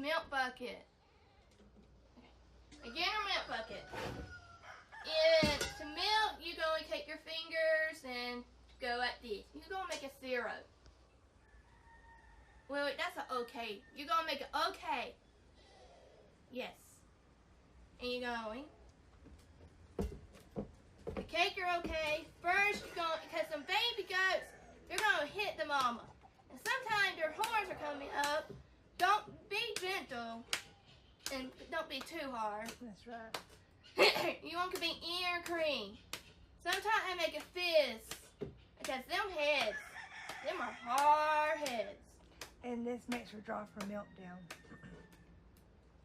milk bucket. Again, our milk bucket. And to milk, you're going to take your fingers and go like this. You're going to make a 0. Wait, that's an okay. You're going to make it okay. Yes. And you're going. The cake, you're okay. First, you're going, because some baby goats, they're going to hit the mama. And sometimes their horns are coming up. Don't be gentle. And don't be too hard. That's right. You want to be ear cream. Sometimes I make a fizz. Because them heads, them are hard heads. And this makes her drop her milk down.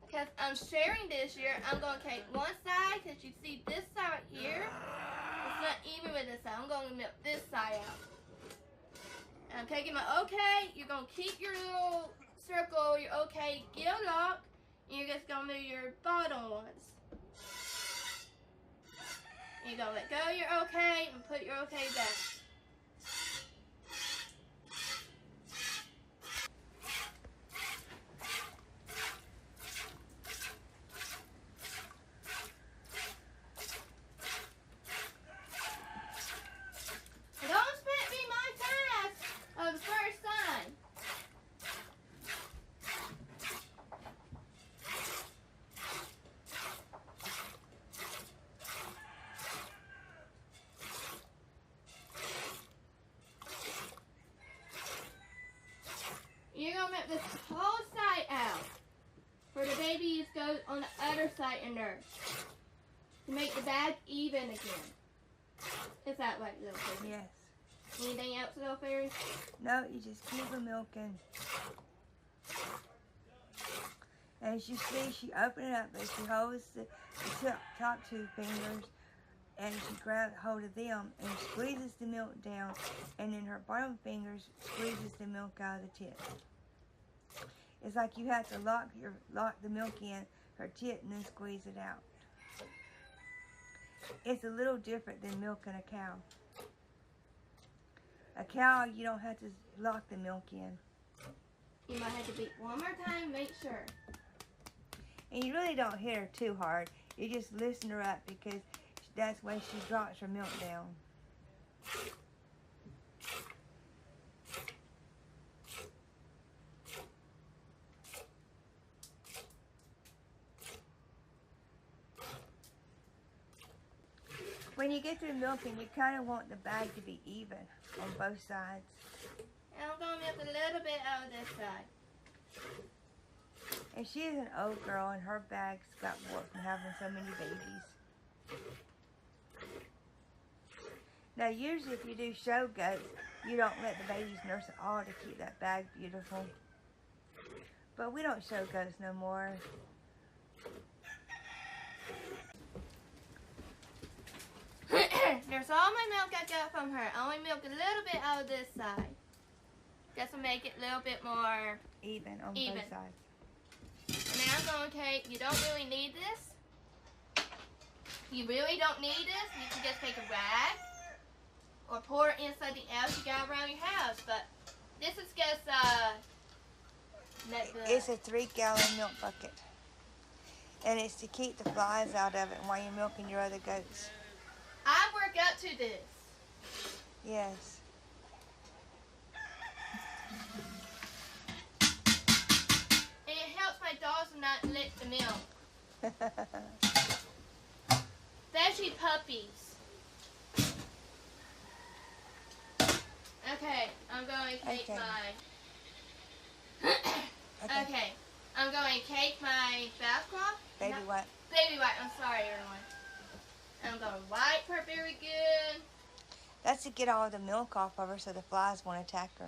Because I'm sharing this year, I'm going to take one side, because you see this side right here, it's not even with this side. I'm going to milk this side out. And I'm taking my okay, you're going to keep your little circle, your okay gill lock, and you're just going to move your bottom ones. You're going to let go of your okay and put your okay back. Don't expect me my task of the first time. You're going to make this whole side out for the babies go on the other side and nurse to make the bag even again. Is that right, little fairy? Yes. Anything else, little fairy? No, you just keep her milking. As you see, she opened it up, but she holds the top 2 fingers, and she grabs hold of them and squeezes the milk down, and then her bottom fingers squeezes the milk out of the tit. It's like you have to lock the milk in her tit and then squeeze it out. It's a little different than milking a cow. A cow, you don't have to lock the milk in. You might have to beat one more time, make sure. And you really don't hit her too hard. You just loosen her up because that's when she drops her milk down. When you get through milking, you kind of want the bag to be even on both sides. And I'm going to milk a little bit out of this side. And she is an old girl, and her bag's got more from having so many babies. Now, usually if you do show goats, you don't let the babies nurse at all to keep that bag beautiful. But we don't show goats no more. There's all my milk I got from her. I only milk a little bit out of this side. Just to make it a little bit more even on even. both sides. And now I'm going to take, you don't really need this. You really don't need this. You can just take a rag or pour it in something else you got around your house. But this is just it's a 3-gallon milk bucket. And it's to keep the flies out of it while you're milking your other goats. I work up to this. Yes. And it helps my dogs not lick the milk. Especially puppies. Okay, I'm going to take my... Okay, I'm going to take my bath cloth. Baby wipe. Baby wipe, I'm sorry everyone. I'm going to wipe her very good. That's to get all the milk off of her so the flies won't attack her.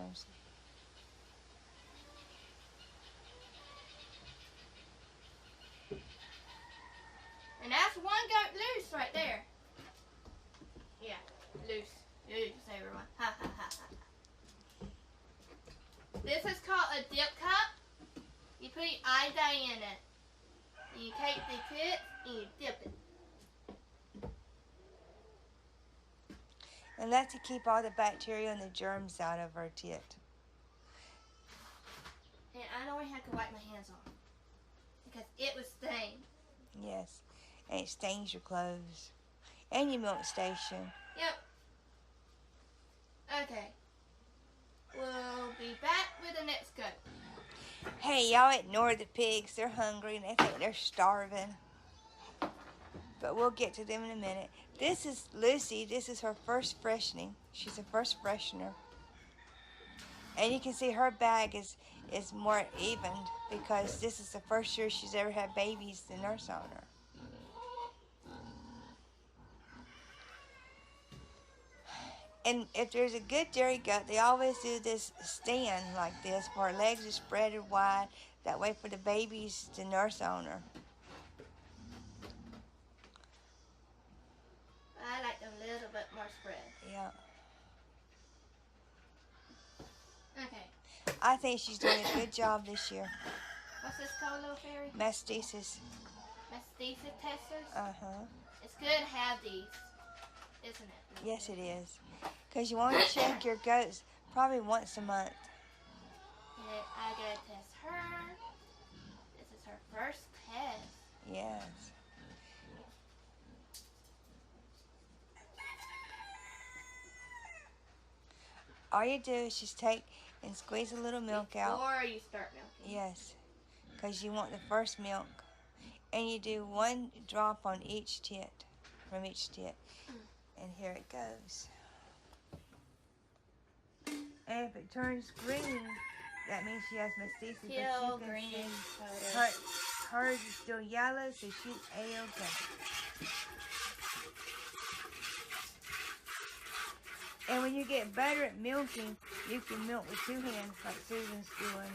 And that's one goat loose right there. Yeah, loose. Loose, everyone. Ha ha ha ha. This is called a dip cup. You put your iodine in it. And you take the tip and you dip it. And that's to keep all the bacteria and the germs out of her tit. And I don't have to wipe my hands off. because it was stained. Yes. And it stains your clothes. And your milk station. Yep. Okay. We'll be back with the next goat. Hey, y'all ignore the pigs. They're hungry and they think they're starving. But we'll get to them in a minute. This is Lucy. This is her first freshening. She's a first freshener. And you can see her bag is more evened because this is the first year she's ever had babies to nurse on her. And if there's a good dairy goat, they always do this stand like this where her legs are spread wide. That way for the babies to nurse on her. I like them a little bit more spread. Yeah. Okay. I think she's doing a good job this year. What's this called, little fairy? Mastitis. Mastitis testers? Uh-huh. It's good to have these, isn't it? Yes, it is. Because you want to check your goats probably once a month. And I gotta test her. This is her first test. Yes. All you do is just take and squeeze a little milk out. Before you start milking. Yes. Because you want the first milk. And you do 1 drop on each tit. From each tit. And here it goes. And if it turns green, that means she has mastitis. But Still you can green see powder. hers is still yellow, so she's A-okay. And when you get better at milking, you can milk with 2 hands like Susan's doing.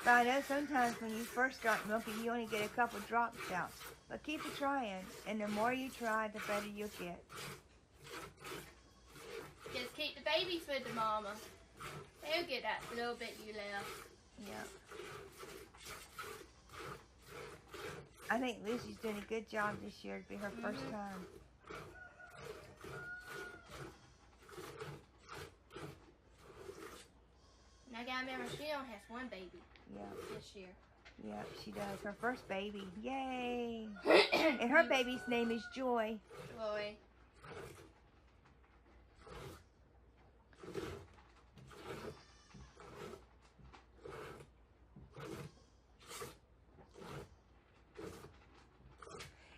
But I know sometimes when you first start milking, you only get a couple drops out. But keep it trying, and the more you try, the better you'll get. Just keep the babies with the mama. They'll get that little bit you left. Yeah. I think Lucy's doing a good job this year to be her first time. And I gotta remember she only has 1 baby Yeah. this year. Yeah, she does. Her first baby. Yay! And her baby's name is Joy. Boy.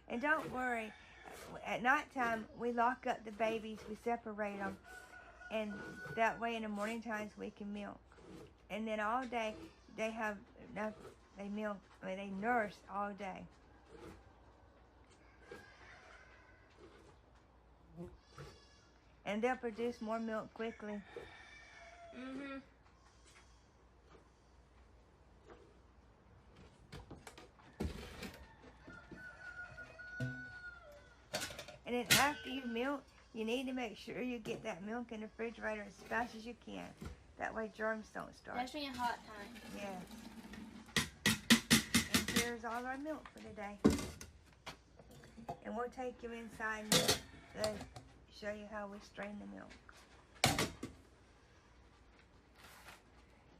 And don't worry, at nighttime we lock up the babies, we separate them, and that way in the morning times we can milk. And then all day they have enough, they milk, they nurse all day. And they'll produce more milk quickly. Mm-hmm. And then after you milk, you need to make sure you get that milk in the refrigerator as fast as you can. That way germs don't start. Especially in hot times. Yeah. And here's all our milk for the day. And we'll take you inside and show you how we strain the milk.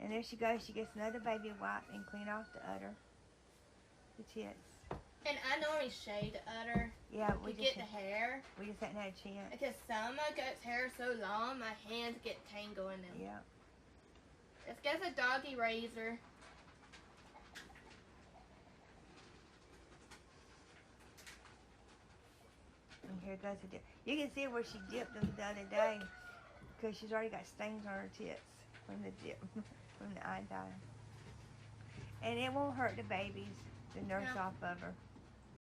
And there she goes. She gets another baby wipe and clean off the udder, the tits. And I normally shave the udder Yeah, to get the hair. we just hadn't had a chance. Because some of my goat's hair is so long, my hands get tangled in them. Yeah. Let's get a doggy razor. And here goes the dip. You can see where she dipped them the other day because she's already got stains on her tits from the dip, from the iodine. And it won't hurt the babies to nurse No. off of her.